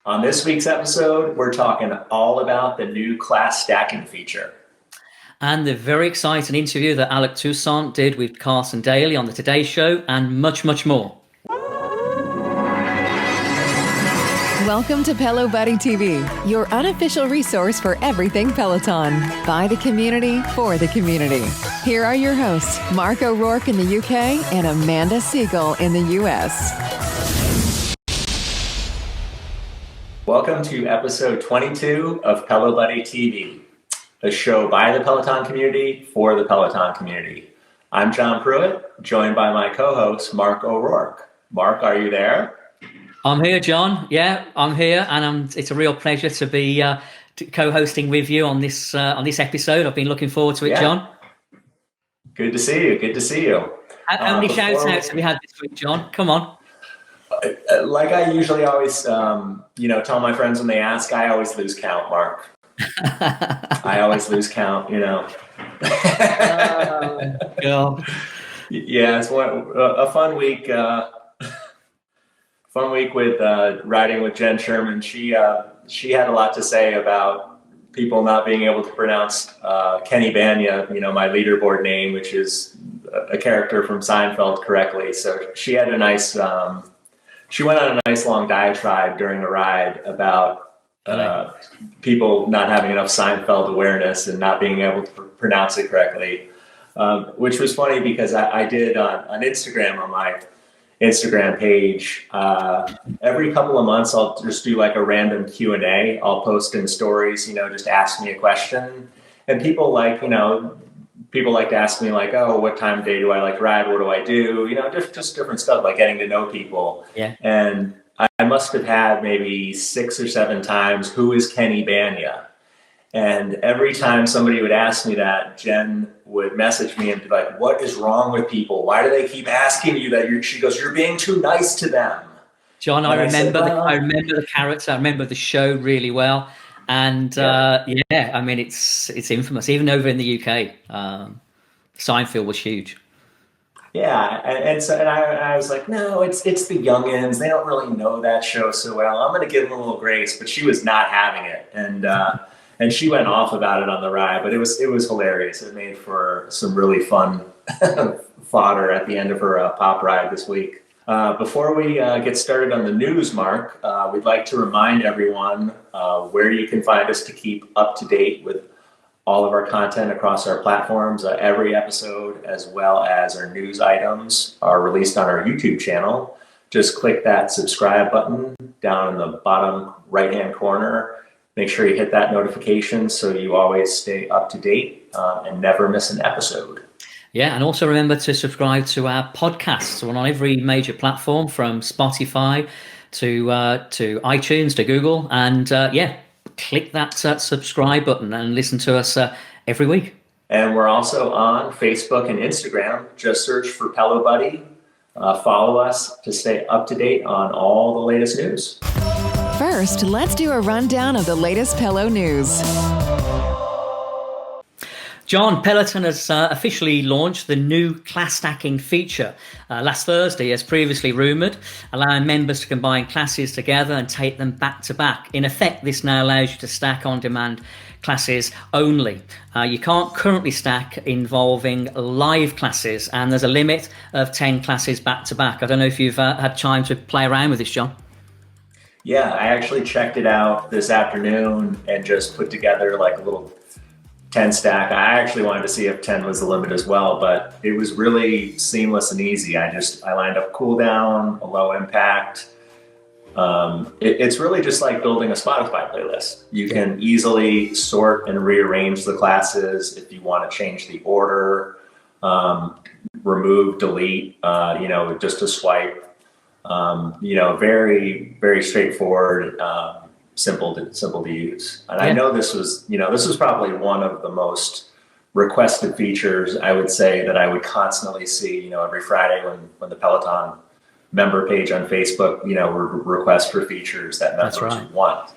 On this week's episode, we're talking all about the new class stacking feature. And the very exciting interview that Alex Toussaint did with Carson Daly on the Today Show, and much, much more. Welcome to Pelo Buddy TV, your unofficial resource for everything Peloton. By the community, for the community. Here are your hosts, Mark O'Rourke in the UK and Amanda Siegel in the US. Welcome to episode 22 of Pelo Buddy TV, a show by the Peloton community for the Peloton community. I'm John Pruitt, joined by my co-host, Mark O'Rourke. Mark, are you there? I'm here, John. Yeah, I'm here, and it's a real pleasure to be co-hosting with you on this episode. I've been looking forward to it, John. Good to see you. Good to see you. How many shout-outs have we had this week, John? Come on. Like I usually always, tell my friends when they ask, I always lose count, Mark. I always lose count, God. Yeah, it's a fun week. Fun week with riding with Jen Sherman. She had a lot to say about people not being able to pronounce Kenny Banya, my leaderboard name, which is a character from Seinfeld, correctly. So she had a nice. She went on a nice long diatribe during the ride about people not having enough Seinfeld awareness and not being able to pronounce it correctly, which was funny because I did on Instagram, on my Instagram page, every couple of months I'll just do like a random Q&A. I'll post in stories, just ask me a question, and people like to ask me like, oh, what time of day do I like to ride? What do I do? Just different stuff, like getting to know people. Yeah. And I must have had maybe 6 or 7 times, who is Kenny Banya? And every time somebody would ask me that, Jen would message me and be like, what is wrong with people? Why do they keep asking you that? She goes, you're being too nice to them. John, I remember the character. I remember the show really well. And it's infamous. Even over in the UK, Seinfeld was huge. Yeah, and I was like, no, it's the youngins. They don't really know that show so well. I'm going to give them a little grace, but she was not having it, and she went off about it on the ride. But it was hilarious. It made for some really fun fodder at the end of her pop ride this week. Before we get started on the news, Mark, we'd like to remind everyone where you can find us to keep up to date with all of our content across our platforms. Every episode, as well as our news items, are released on our YouTube channel. Just click that subscribe button down in the bottom right-hand corner. Make sure you hit that notification so you always stay up to date and never miss an episode. Yeah, and also remember to subscribe to our podcasts. We're on every major platform, from Spotify to iTunes to Google, and click that subscribe button and listen to us every week. And we're also on Facebook and Instagram. Just search for Pelo Buddy. Follow us to stay up to date on all the latest news. First, let's do a rundown of the latest Pelo news. John, Peloton has officially launched the new class stacking feature last Thursday, as previously rumoured, allowing members to combine classes together and take them back to back. In effect, this now allows you to stack on-demand classes only. You can't currently stack involving live classes, and there's a limit of 10 classes back to back. I don't know if you've had time to play around with this, John. Yeah, I actually checked it out this afternoon and just put together like a little 10 stack. I actually wanted to see if 10 was the limit as well, but it was really seamless and easy. I lined up cool down, a low impact. It's really just like building a Spotify playlist. You can easily sort and rearrange the classes if you want to change the order, remove, delete, just a swipe. Very, very straightforward. Simple to use. And I know this was probably one of the most requested features, I would say, that I would constantly see, every Friday when the Peloton member page on Facebook, requests for features that members want.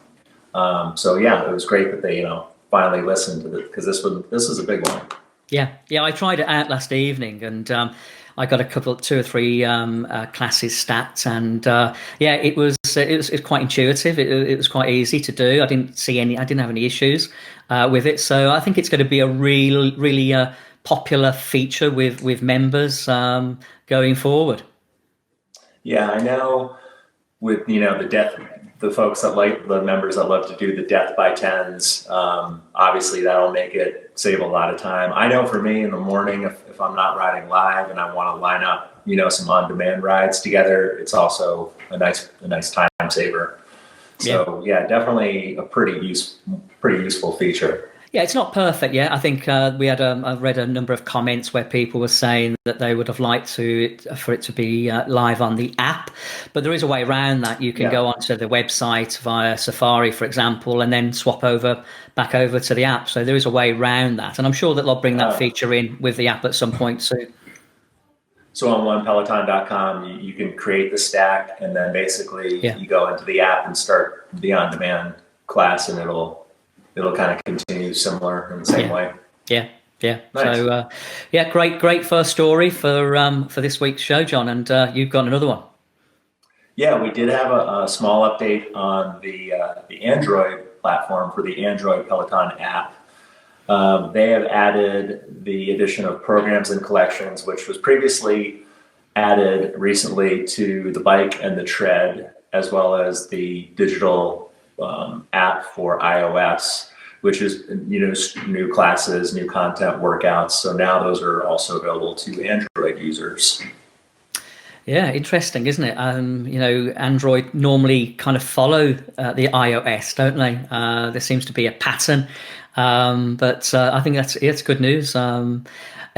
It was great that they, finally listened to it, because this was a big one. Yeah, I tried it out last evening, and I got two or three classes stats, and it was quite intuitive. It was quite easy to do. I didn't have any issues with it. So I think it's going to be a really popular feature with members going forward. Yeah, I know with, the folks that like the members that love to do the death by tens, obviously that'll save a lot of time. I know for me in the morning, if I'm not riding live and I want to line up, some on-demand rides together, it's also a nice time saver. So yeah, definitely a pretty useful feature. Yeah, it's not perfect yet. I think I read a number of comments where people were saying that they would have liked for it to be live on the app, but there is a way around that. You can go onto the website via Safari, for example, and then swap back over to the app. So there is a way around that, and I'm sure that they'll bring that feature in with the app at some point soon. So on onepeloton.com, you can create the stack, and then basically you go into the app and start the on-demand class, and it'll kind of continue similar in the same way. Yeah. Nice. So, great first story for this week's show, John. And you've got another one. Yeah, we did have a small update on the Android platform for the Android Peloton app. They have added the addition of programs and collections, which was previously added recently to the bike and the tread, as well as the digital app for iOS, which is new classes, new content, workouts. So now those are also available to Android users. Yeah, interesting, isn't it? Android normally kind of follow the iOS, don't they? There seems to be a pattern, but I think it's good news.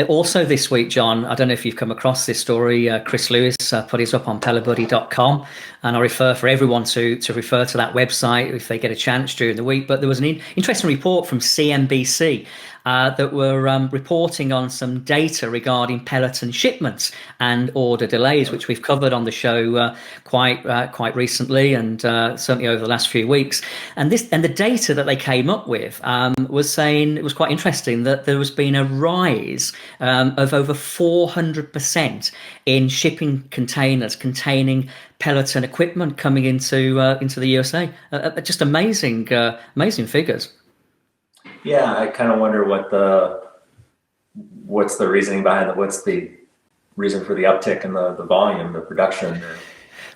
Also this week, John, I don't know if you've come across this story. Chris Lewis put his up on pelobuddy.com, and I refer for everyone to refer to that website if they get a chance during the week. But there was an interesting report from CNBC that were reporting on some data regarding Peloton shipments and order delays, which we've covered on the show quite recently, and certainly over the last few weeks. And the data that they came up with was saying, it was quite interesting, that there has been a rise of over 400% in shipping containers containing Peloton equipment coming into the USA. Just amazing figures. Yeah, I kind of wonder what's the reasoning behind it. What's the reason for the uptick in the volume, the production?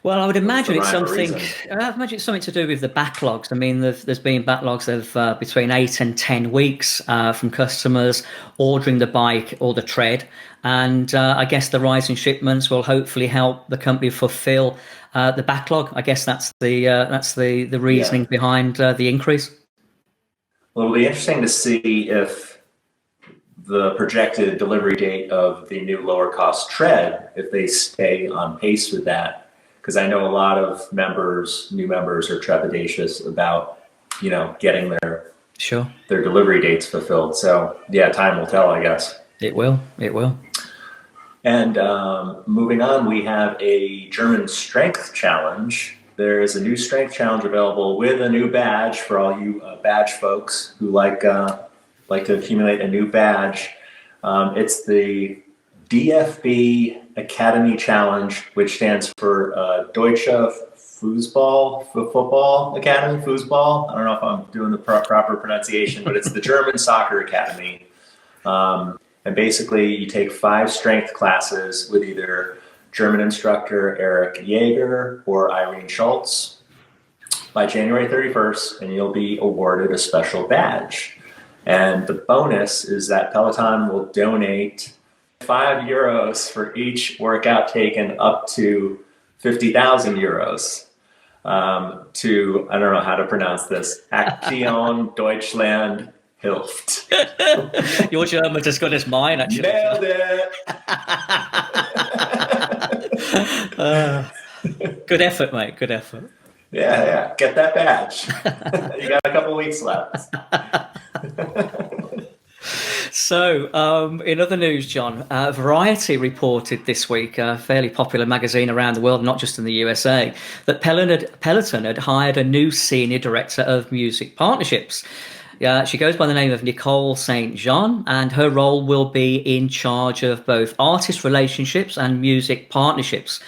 Well, I would imagine it's something. I imagine it's something to do with the backlogs. I mean, there's been backlogs of between 8 and 10 weeks from customers ordering the bike or the tread, and I guess the rise in shipments will hopefully help the company fulfill the backlog. I guess that's the reasoning behind the increase. Well, it'll be interesting to see if the projected delivery date of the new lower cost tread, if they stay on pace with that, because I know a lot of new members are trepidatious about, getting their delivery dates fulfilled. So yeah, time will tell, I guess. It will. And moving on, we have a German strength challenge. There is a new strength challenge available with a new badge for all you badge folks who like to accumulate a new badge. It's the DFB Academy Challenge, which stands for Deutsche Football Academy. Fußball. I don't know if I'm doing the proper pronunciation, but it's the German Soccer Academy. And basically, you take 5 strength classes with either German instructor Erik Yeager or Irene Schultz by January 31st, and you'll be awarded a special badge. And the bonus is that Peloton will donate €5 for each workout taken up to 50,000 euros to, I don't know how to pronounce this, Aktion Deutschland Hilft. Your German is as good as mine, actually. Nailed it. Good effort, mate. Good effort. Yeah. Get that badge. You got a couple weeks left. So, in other news, John, Variety reported this week, a fairly popular magazine around the world, not just in the USA, that Peloton had hired a new senior director of music partnerships. She goes by the name of Nicole St. John, and her role will be in charge of both artist relationships and music partnerships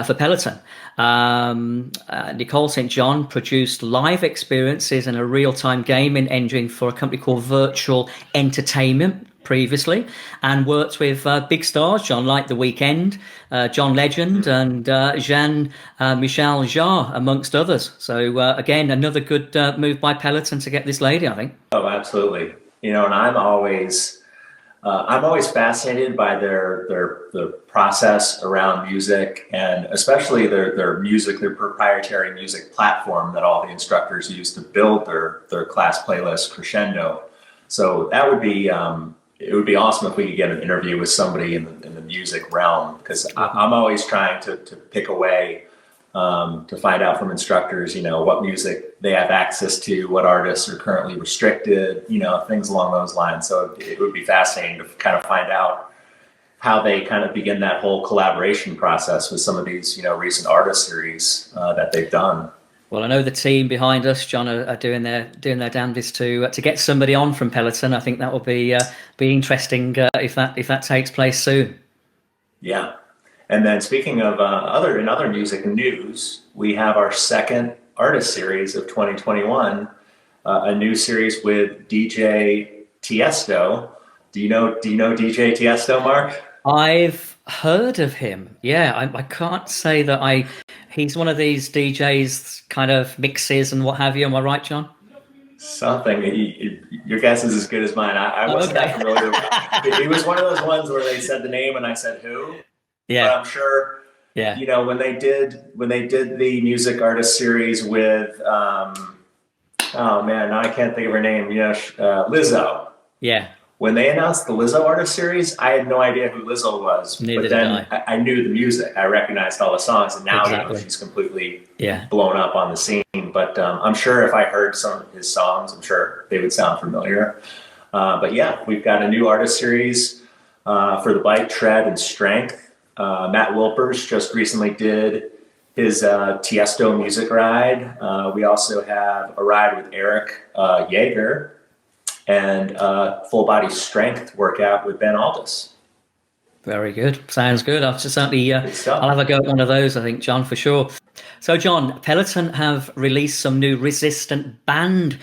for Peloton. Nicole St. John produced live experiences and a real-time gaming engine for a company called Virtual Entertainment previously, and worked with big stars, John, like The Weeknd, John Legend, and Jean-Michel Jarre, amongst others. So again, another good move by Peloton to get this lady, I think. Oh, absolutely. And I'm always fascinated by their process around music, and especially their proprietary music platform that all the instructors use to build their class playlist Crescendo. So that would be it would be awesome if we could get an interview with somebody in the music realm, because I'm always trying to pick away to find out from instructors, what music they have access to, what artists are currently restricted, things along those lines. So it would be fascinating to kind of find out how they kind of begin that whole collaboration process with some of these, recent artist series that they've done. Well, I know the team behind us, John, are doing their damnedest to get somebody on from Peloton. I think that will be interesting if that takes place soon. Yeah. And then speaking of other music news, we have our second artist series of 2021, a new series with DJ Tiesto. Do you know DJ Tiesto, Mark? I've heard of him. Yeah, I can't say that he's one of these DJs kind of mixes and what have you. Am I right, John? Something. Your guess is as good as mine. I wasn't that familiar with him. He was one of those ones where they said the name and I said who. Yeah. But I'm sure, when they did the music artist series with, oh man, now I can't think of her name, Lizzo. Yeah. When they announced the Lizzo artist series, I had no idea who Lizzo was. Neither but then I knew the music. I recognized all the songs, and now she's completely blown up on the scene. But I'm sure if I heard some of his songs, I'm sure they would sound familiar. But yeah, we've got a new artist series for the bike, tread, and strength. Matt Wilpers just recently did his Tiësto music ride. We also have a ride with Erik Yeager, and full body strength workout with Ben Aldis. Very good. Sounds good. I'll certainly I'll have a go at one of those, I think, John, for sure. So, John, Peloton have released some new resistant bands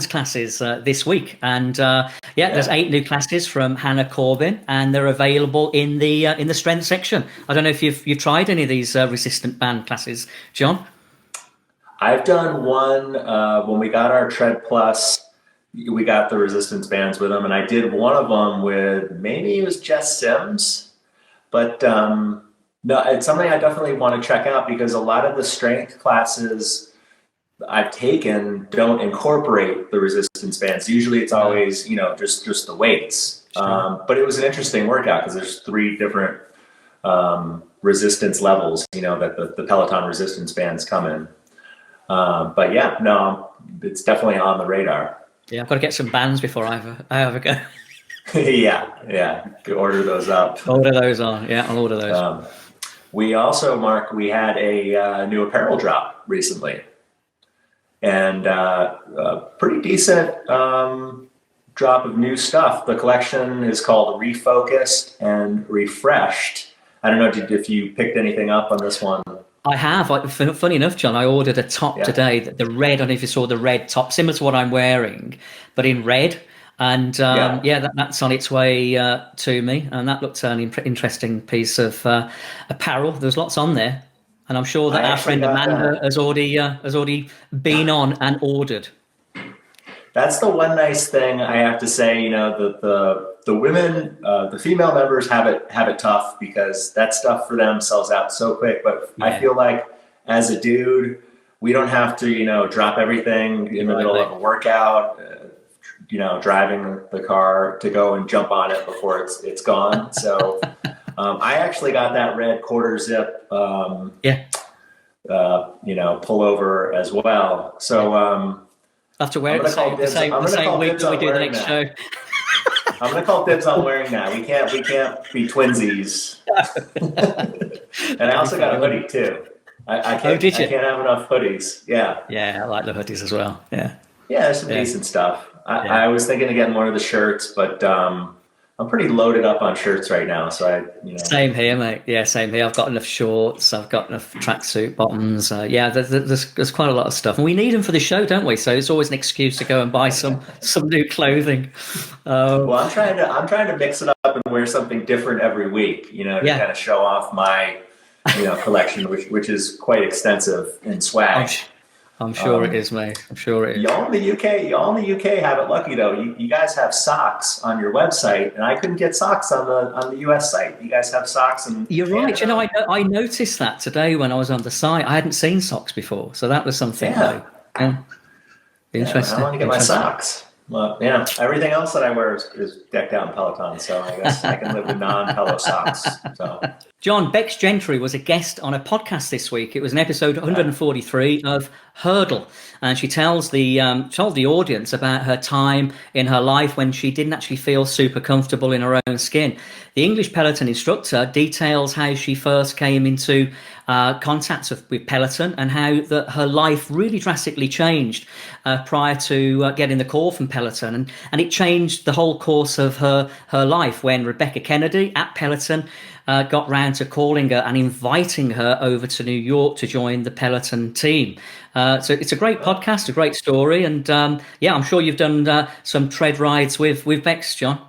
classes this week, and there's 8 new classes from Hannah Corbin, and they're available in the strength section. I don't know if you've tried any of these resistant band classes, John. I've done one when we got our Tread Plus. We got the resistance bands with them, and I did one of them with, maybe it was Jess Sims, but no, it's something I definitely want to check out, because a lot of the strength classes I've taken don't incorporate the resistance bands. Usually it's always, just the weights. Sure. But it was an interesting workout because there's 3 different resistance levels, that the Peloton resistance bands come in. But yeah, no, it's definitely on the radar. Yeah, I've got to get some bands before I have a go. yeah. Order those up. Order those on. Yeah, I'll order those. We also, Mark, we had a new apparel drop recently. And a pretty decent drop of new stuff. The collection is called Refocused and Refreshed. I don't know if you picked anything up on this one. I have. Funny enough, John, I ordered a top today, the red. I don't know if you saw the red top, similar to what I'm wearing, but in red. And that's on its way to me. And that looked an interesting piece of apparel. There's lots on there. And I'm sure that our friend Amanda has already been on and ordered. That's the one nice thing I have to say. The women, the female members have it tough, because that stuff for them sells out so quick. But I feel like as a dude, we don't have to drop everything in the middle of a workout. Driving the car to go and jump on it before it's gone. So I actually got that red quarter zip. Pullover as well. So I'll have to wear it the same week that we do the next show. I'm gonna call dibs on wearing that. We can't be twinsies. And I also got a hoodie too. I can't have enough hoodies. Yeah. Yeah, I like the hoodies as well. Yeah. Yeah, there's some decent stuff. I was thinking of getting one of the shirts, but I'm pretty loaded up on shirts right now. So Same here, mate. Yeah, same here. I've got enough shorts. I've got enough tracksuit bottoms. There's quite a lot of stuff, and we need them for the show, don't we? So it's always an excuse to go and buy some new clothing. Well, I'm trying to mix it up and wear something different every week. To kind of show off my collection, which is quite extensive in swag. I'm sure it is, mate. I'm sure it is. Y'all in the UK have it lucky though. You guys have socks on your website, and I couldn't get socks on the US site. You guys have socks, and you're right. I noticed that today when I was on the site. I hadn't seen socks before, so that was something. Interesting. I want to get my socks. Well, everything else that I wear is decked out in Peloton, so I guess I can live with non-Pelo socks. So, John, Becs Gentry was a guest on a podcast this week. It was an episode 143 of Hurdle, and she told the audience about her time in her life when she didn't actually feel super comfortable in her own skin. The English Peloton instructor details how she first came into contact with Peloton and how her life really drastically changed prior to getting the call from Peloton, and it changed the whole course of her life when Rebecca Kennedy at Peloton got round to calling her and inviting her over to New York to join the Peloton team. So it's a great podcast, a great story, and I'm sure you've done some tread rides with Becs, John.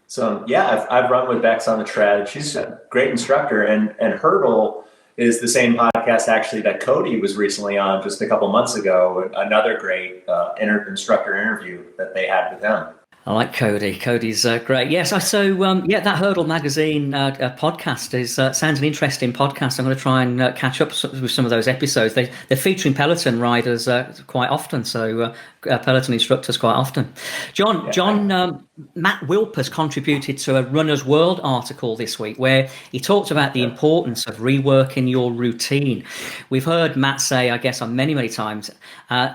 So I've run with Becs on the tread. She's a great instructor, and Hurdle is the same podcast actually that Cody was recently on just a couple months ago. Another great instructor interview that they had with him. I like Cody. Cody's great. Yes. So that Hurdle magazine podcast sounds an interesting podcast. I'm going to try and catch up with some of those episodes. They're featuring Peloton riders quite often. So Peloton instructors quite often. John, Matt Wilpers contributed to a Runner's World article this week where he talked about the importance of reworking your routine. We've heard Matt say, I guess, on many times,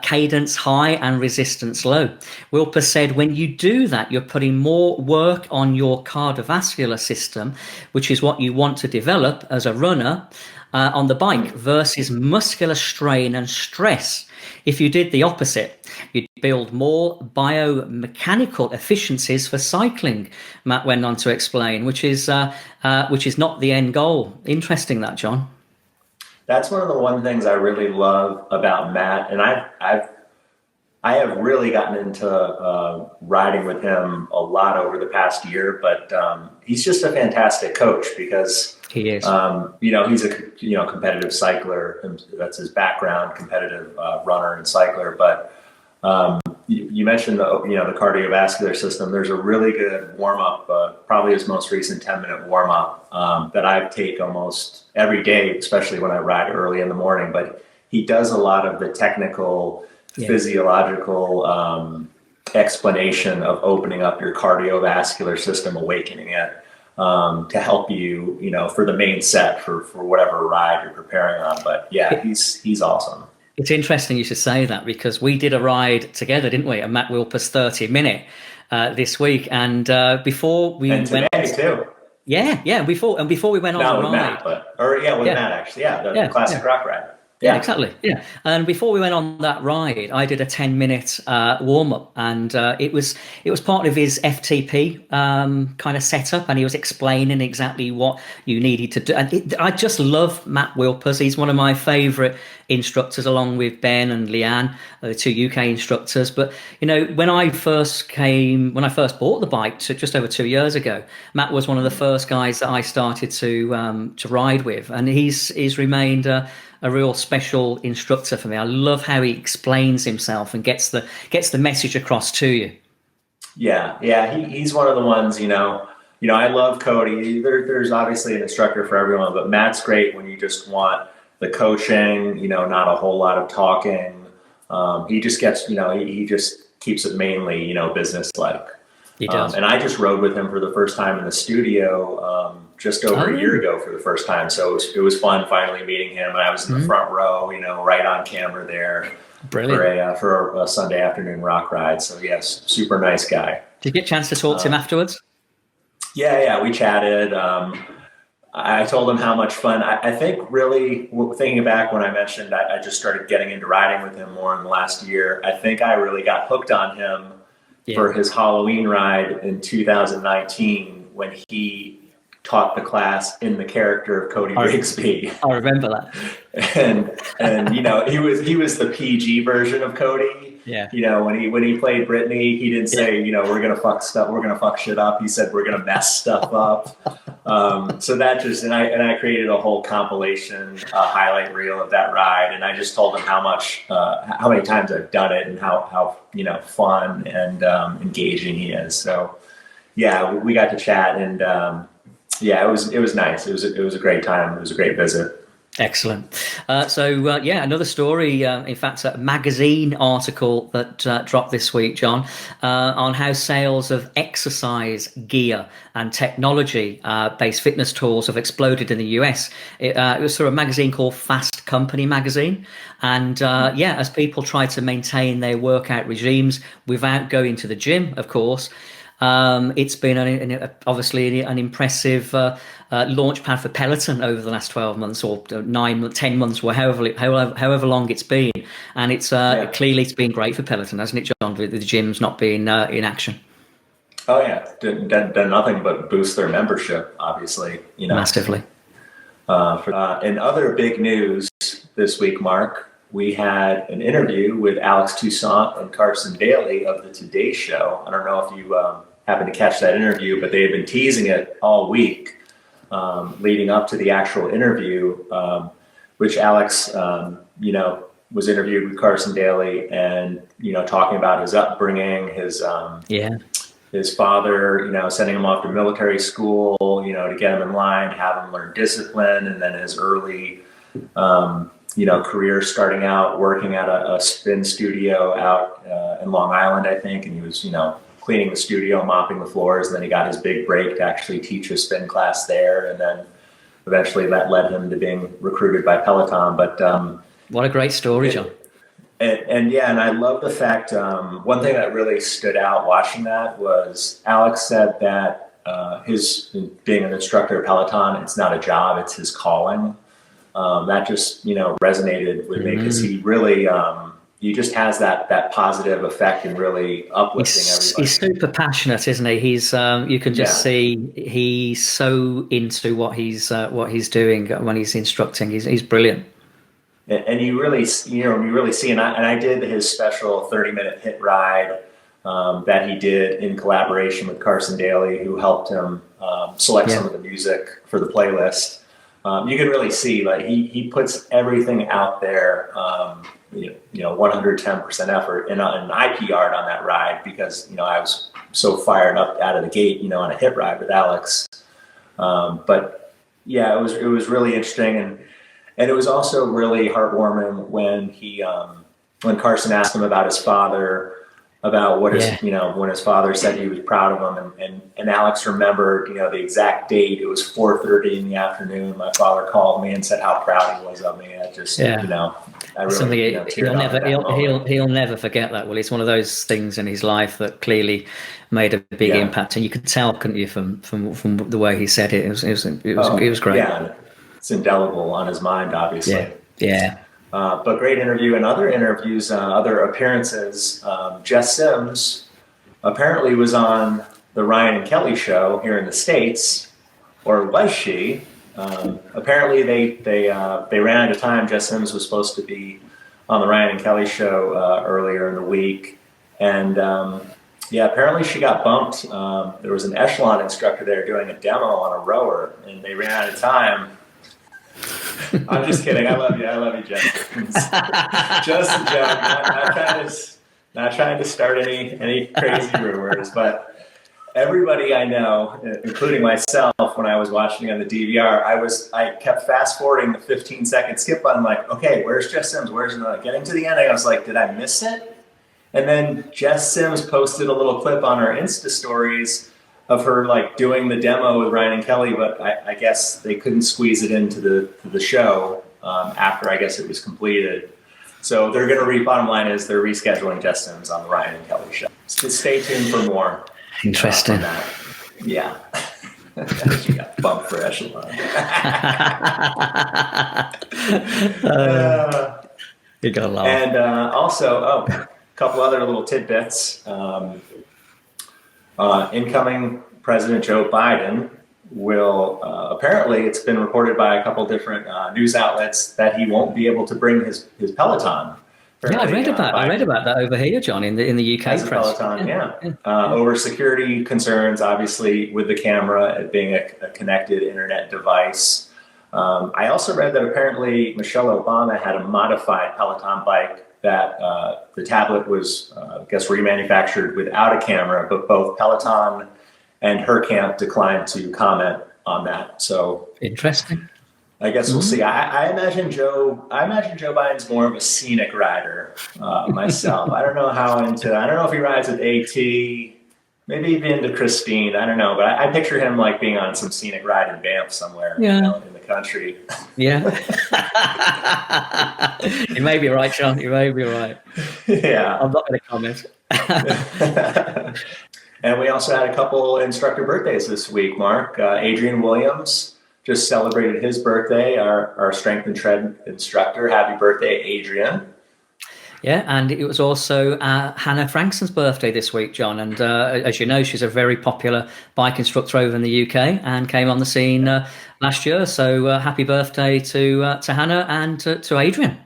cadence high and resistance low. Wilpers said, when you do that, you're putting more work on your cardiovascular system, which is what you want to develop as a runner on the bike, versus muscular strain and stress. If you did the opposite, you'd build more biomechanical efficiencies for cycling, Matt went on to explain, which is not the end goal. Interesting that, John. That's one of the one things I really love about Matt, and I have really gotten into riding with him a lot over the past year, but he's just a fantastic coach because he is. He's a competitive cycler, and that's his background, competitive runner and cycler. But you mentioned the cardiovascular system. There's a really good warm up, probably his most recent 10-minute warm up that I take almost every day, especially when I ride early in the morning. But he does a lot of the technical, physiological explanation of opening up your cardiovascular system, awakening it to help you, for the main set for whatever ride you're preparing on. But he's awesome. It's interesting you should say that because we did a ride together, didn't we? A Matt Wilpers 30-minute this week, and before we went today too. Before we went on the ride, Matt actually, the classic rock ride. Yeah, exactly. Yeah. And before we went on that ride, I did a 10-minute warm up, and it was part of his FTP kind of setup, and he was explaining exactly what you needed to do. And I just love Matt Wilpers. He's one of my favorite instructors, along with Ben and Leanne, the two UK instructors. But when I first bought the bike just over 2 years ago, Matt was one of the first guys that I started to ride with, and he's remained a real special instructor for me. I love how he explains himself and gets the message across to you. He's one of the ones, I love Cody. There's obviously an instructor for everyone, but Matt's great when you just want the coaching, not a whole lot of talking. He just gets, he just keeps it mainly, business-like. He does. And I just rode with him for the first time in the studio just over a year ago for the first time. So it was fun finally meeting him. And I was in the front row, right on camera there. Brilliant. For a Sunday afternoon rock ride. So yes, super nice guy. Did you get a chance to talk to him afterwards? Yeah, we chatted. I told him how much fun. I think really thinking back when I mentioned I just started getting into riding with him more in the last year, I think I really got hooked on him for his Halloween ride in 2019 when he taught the class in the character of Cody Rigsby. I remember that. And he was the PG version of Cody. Yeah. When he played Brittany, he didn't say, we're gonna fuck shit up. He said we're gonna mess stuff up. So that and I created a whole compilation highlight reel of that ride, and I just told him how many times I've done it and how fun and engaging he is. So yeah, we got to chat, and it was nice. It was a great time. It was a great visit. Excellent. Another story, in fact, a magazine article that dropped this week, John, on how sales of exercise gear and technology-based fitness tools have exploded in the US. It was sort of a magazine called Fast Company magazine. And as people try to maintain their workout regimes without going to the gym, of course, it's been obviously an impressive launch pad for Peloton over the last 12 months or 10 months, or however long it's been. And it's clearly it's been great for Peloton, hasn't it, John, with the gyms not being in action? Oh, yeah. Done nothing but boost their membership, obviously. Massively. In other big news this week, Mark, we had an interview with Alex Toussaint and Carson Daly of the Today Show. I don't know if you happened to catch that interview, but they had been teasing it all week leading up to the actual interview, which Alex, was interviewed with Carson Daly and, talking about his upbringing, his father, sending him off to military school, to get him in line, have him learn discipline, and then his early career starting out working at a spin studio out in Long Island, I think. And he was, cleaning the studio, mopping the floors. And then he got his big break to actually teach a spin class there. And then eventually that led him to being recruited by Peloton. But what a great story, John. And I love the fact, one thing that really stood out watching that was Alex said that his being an instructor at Peloton, it's not a job, it's his calling. That just, resonated with me because he really, he just has that positive effect and really uplifting everybody. He's super passionate, isn't he? He's, you can just see he's so into what he's doing when he's instructing. He's brilliant. And you really see, and I did his special 30-minute hit ride that he did in collaboration with Carson Daly, who helped him select some of the music for the playlist. You can really see, like, he puts everything out there, 110% effort. And I PR'd on that ride because, I was so fired up out of the gate, on a hit ride with Alex. But yeah, it was really interesting. And it was also really heartwarming when when Carson asked him about his father, about what when his father said he was proud of him, and Alex remembered, the exact date. It was 4:30 in the afternoon. My father called me and said how proud he was of me. I just, I really, something he'll never forget that. Well, it's one of those things in his life that clearly made a big impact, and you could tell, couldn't you, from the way he said it? It was great. Yeah, it's indelible on his mind, obviously. Yeah. But great interview. And other interviews, other appearances. Jess Sims apparently was on the Ryan and Kelly show here in the States, or was she? Apparently they ran out of time. Jess Sims was supposed to be on the Ryan and Kelly show earlier in the week, and apparently she got bumped. There was an echelon instructor there doing a demo on a rower, and they ran out of time. I'm just kidding. I love you, Jeff. Just a joke. Not trying to start any crazy rumors, but everybody I know, including myself, when I was watching on the DVR, I kept fast forwarding the 15-second skip button. Like, okay, where's Jess Sims? Getting to the end? I was like, did I miss it? And then Jess Sims posted a little clip on her Insta stories of her doing the demo with Ryan and Kelly, but I guess they couldn't squeeze it into the show after I guess it was completed. So bottom line is they're rescheduling Jess Sims on the Ryan and Kelly show. So stay tuned for more. Interesting. That. Yeah. She got bumped for echelon. You gotta laugh. And also, a couple other little tidbits. Incoming President Joe Biden will, apparently it's been reported by a couple different news outlets that he won't be able to bring his Peloton. Yeah, I read about that over here, John, in the UK press. Peloton, over security concerns, obviously, with the camera, it being a connected internet device. I also read that apparently Michelle Obama had a modified Peloton bike that the tablet was, I guess, remanufactured without a camera, but both Peloton and her camp declined to comment on that. So interesting. I guess we'll see. I imagine Joe Biden's more of a scenic rider myself. I don't know if he rides with AT, maybe even into Christine. I don't know, but I picture him like being on some scenic ride in Banff somewhere, in the country. Yeah. You may be right, John. You may be right. Yeah. I'm not going to comment. And we also had a couple instructor birthdays this week, Mark. Adrian Williams just celebrated his birthday, our strength and tread instructor. Happy birthday, Adrian. Yeah, and it was also Hannah Frankson's birthday this week, John. And as you know, she's a very popular bike instructor over in the UK and came on the scene last year. So happy birthday to Hannah and to Adrian.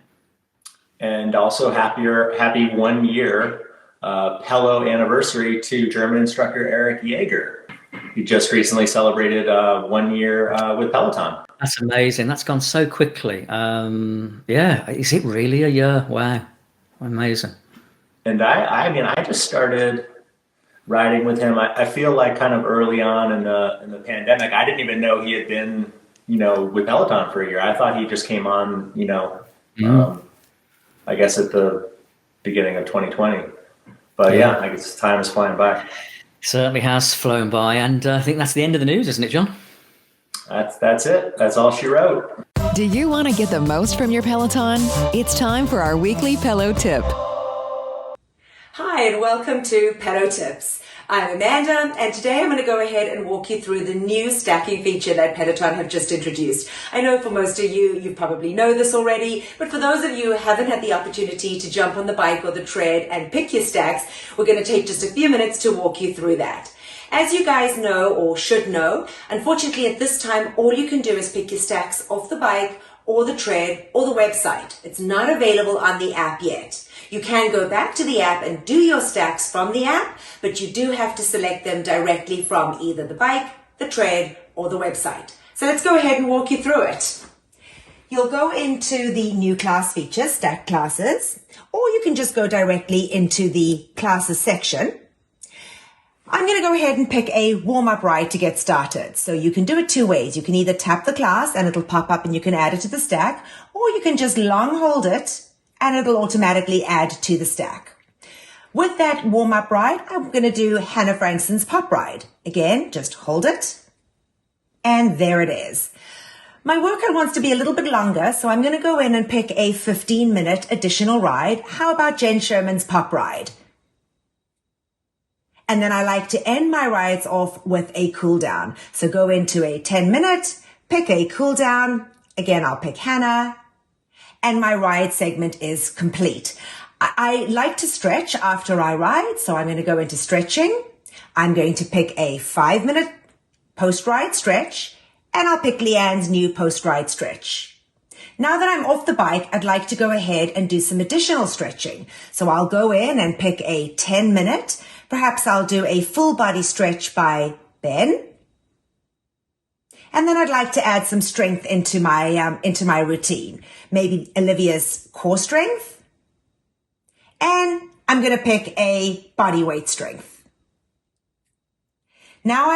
And also happy 1 year Pelo anniversary to German instructor Erik Yeager. He just recently celebrated 1 year with Peloton. That's amazing. That's gone so quickly. Is it really a year? Wow. Amazing. And I just started riding with him. I feel like kind of early on in the pandemic, I didn't even know he had been, with Peloton for a year. I thought he just came on, I guess at the beginning of 2020. But I guess time is flying by. Certainly has flown by, and I think that's the end of the news, isn't it, John? That's it. That's all she wrote. Do you want to get the most from your Peloton? It's time for our weekly Pelo tip. Hi, and welcome to Pelo Tips. I'm Amanda, and today I'm going to go ahead and walk you through the new stacking feature that Peloton have just introduced. I know for most of you probably know this already, but for those of you who haven't had the opportunity to jump on the bike or the tread and pick your stacks, we're going to take just a few minutes to walk you through that. As you guys know, or should know, unfortunately at this time, all you can do is pick your stacks off the bike or the tread or the website. It's not available on the app yet. You can go back to the app and do your stacks from the app, but you do have to select them directly from either the bike, the tread, or the website. So let's go ahead and walk you through it. You'll go into the new class feature, stack classes, or you can just go directly into the classes section. I'm going to go ahead and pick a warm-up ride to get started. So you can do it two ways. You can either tap the class and it'll pop up and you can add it to the stack, or you can just long hold it and it'll automatically add to the stack. With that warm-up ride, I'm going to do Hannah Frankson's pop ride. Again, just hold it. And there it is. My workout wants to be a little bit longer, so I'm going to go in and pick a 15-minute additional ride. How about Jen Sherman's pop ride? And then I like to end my rides off with a cool down. So go into a 10-minute, pick a cool down. Again, I'll pick Hannah. And my ride segment is complete. I like to stretch after I ride, so I'm going to go into stretching. I'm going to pick a 5-minute post-ride stretch, and I'll pick Leanne's new post-ride stretch. Now that I'm off the bike, I'd like to go ahead and do some additional stretching. So I'll go in and pick a 10-minute. Perhaps I'll do a full body stretch by Ben. And then I'd like to add some strength into my routine. Maybe Olivia's core strength. And I'm going to pick a body weight strength. Now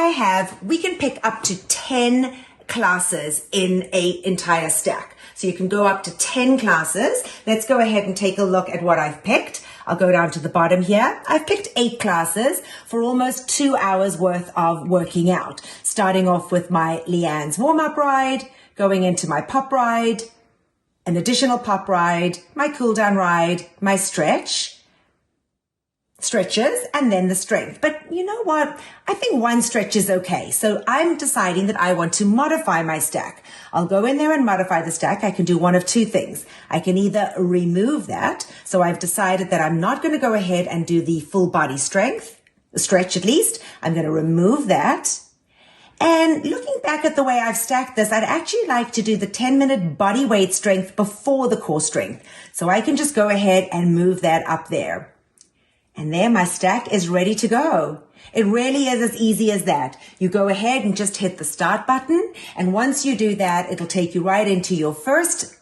we can pick up to 10 classes in an entire stack. So you can go up to 10 classes. Let's go ahead and take a look at what I've picked. I'll go down to the bottom here. I've picked 8 classes for almost 2 hours worth of working out, starting off with my Leanne's warm-up ride, going into my pop ride, an additional pop ride, my cool-down ride, my stretches, and then the strength. But you know what? I think one stretch is okay. So I'm deciding that I want to modify my stack. I'll go in there and modify the stack. I can do one of two things. I can either remove that. So I've decided that I'm not going to go ahead and do the full body strength. stretch at least. I'm going to remove that. And looking back at the way I've stacked this, I'd actually like to do the 10-minute body weight strength before the core strength. So I can just go ahead and move that up there. And there my stack is ready to go. It really is as easy as that. You go ahead and just hit the start button. And once you do that, it'll take you right into your first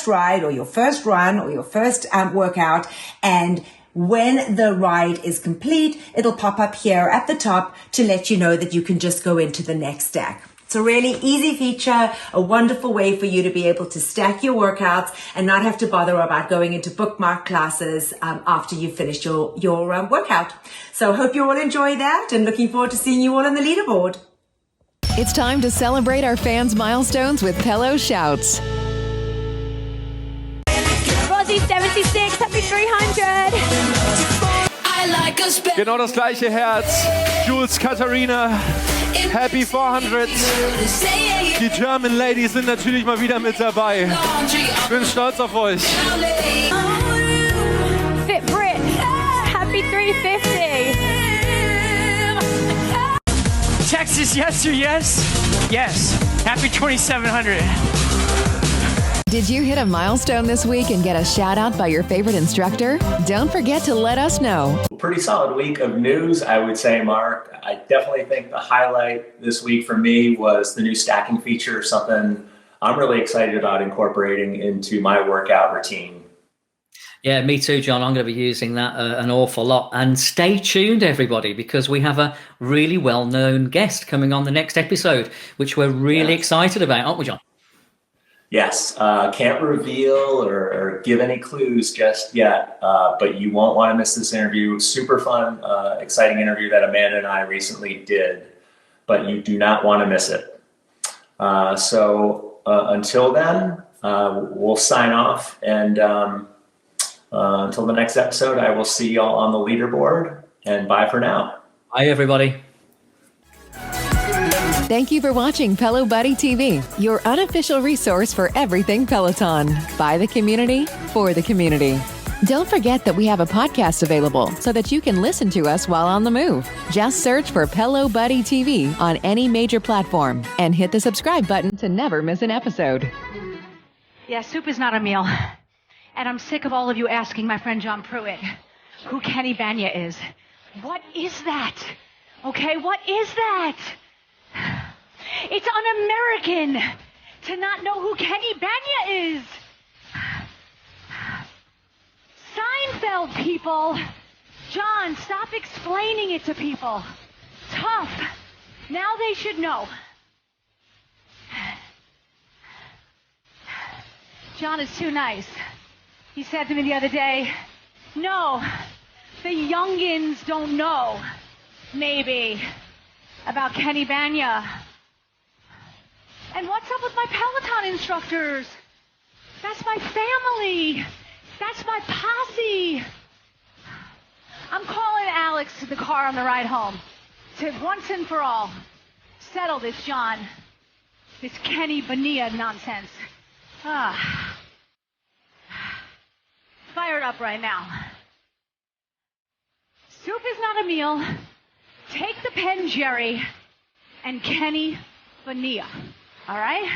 ride or your first run or your first workout. And when the ride is complete, it'll pop up here at the top to let you know that you can just go into the next stack. It's a really easy feature, a wonderful way for you to be able to stack your workouts and not have to bother about going into bookmark classes after you've finished your workout. So hope you all enjoy that and looking forward to seeing you all on the leaderboard. It's time to celebrate our fans' milestones with Pelo Shouts. Rosie 76, happy 300. Genau das gleiche Herz. Jules Katharina, happy 400. Die German Ladies sind natürlich mal wieder mit dabei. Ich bin stolz auf euch. Fit Brit, happy 350. Texas, yes or yes? Yes. Happy 2700. Did you hit a milestone this week and get a shout out by your favorite instructor? Don't forget to let us know. Pretty solid week of news, I would say, Mark. I definitely think the highlight this week for me was the new stacking feature, something I'm really excited about incorporating into my workout routine. Yeah, me too, John. I'm going to be using that an awful lot. And stay tuned, everybody, because we have a really well-known guest coming on the next episode, which we're really excited about, aren't we, John? Yes, can't reveal or give any clues just yet, but you won't want to miss this interview. Super fun, exciting interview that Amanda and I recently did, but you do not want to miss it. So until then, we'll sign off, and until the next episode, I will see y'all on the leaderboard, and bye for now. Bye, everybody. Thank you for watching Pelo Buddy TV, your unofficial resource for everything Peloton. By the community, for the community. Don't forget that we have a podcast available so that you can listen to us while on the move. Just search for Pelo Buddy TV on any major platform and hit the subscribe button to never miss an episode. Yeah, soup is not a meal. And I'm sick of all of you asking my friend John Pruitt who Kenny Banya is. What is that? Okay, what is that? It's un-American to not know who Kenny Banya is. Seinfeld, people. John, stop explaining it to people. Tough. Now they should know. John is too nice. He said to me the other day, no, the youngins don't know, maybe, about Kenny Banya. And what's up with my Peloton instructors? That's my family. That's my posse. I'm calling Alex to the car on the ride home to once and for all settle this, John. This Kenny Banya nonsense. Fired up right now. Soup is not a meal. Take the pen, Jerry, and Kenny Banya. All right?